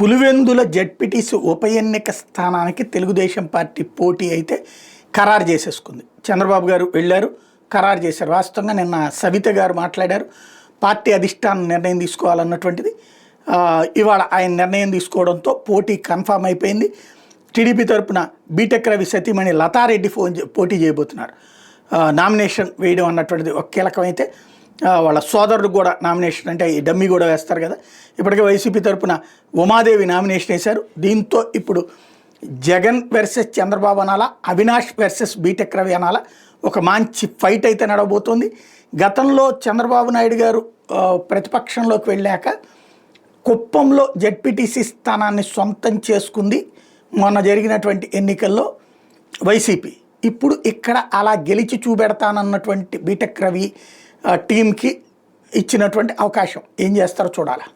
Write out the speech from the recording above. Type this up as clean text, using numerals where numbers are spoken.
Pulivendula ZPTC ఉప ఎన్నిక స్థానానికి తెలుగుదేశం పార్టీ పోటీ అయితే ఖరారు చేసేసుకుంది. చంద్రబాబు గారు వెళ్ళారు, ఖరారు చేశారు. వాస్తవంగా నిన్న సవిత గారు మాట్లాడారు, పార్టీ అధిష్టానం నిర్ణయం తీసుకోవాలన్నటువంటిది. ఇవాళ ఆయన నిర్ణయం తీసుకోవడంతో పోటీ కన్ఫామ్ అయిపోయింది. టీడీపీ తరపున బీటెక్ రవి సతీమణి లతారెడ్డి పోటీ చేయబోతున్నారు. నామినేషన్ వేయడం అన్నటువంటిది ఒక కీలకమైతే వాళ్ళ సోదరుడు కూడా నామినేషన్, అంటే ఈ డమ్మీ కూడా వేస్తారు కదా. ఇప్పటికే వైసీపీ తరపున ఉమాదేవి నామినేషన్ వేశారు. దీంతో ఇప్పుడు జగన్ వర్సెస్ చంద్రబాబు అనాలా, అవినాష్ వర్సెస్ బీటెక్ రవి అనాలా, ఒక మంచి ఫైట్ అయితే నడవబోతోంది. గతంలో చంద్రబాబు నాయుడు గారు ప్రతిపక్షంలోకి వెళ్ళాక కుప్పంలో జెడ్పీటీసీ స్థానాన్ని సొంతం చేసుకుంది మొన్న జరిగినటువంటి ఎన్నికల్లో వైసీపీ. ఇప్పుడు ఇక్కడ అలా గెలిచి చూపెడతానన్నటువంటి బీటెక్ రవి టీంకి ఇచ్చినటువంటి అవకాశం ఏం చేస్తారో చూడాలి.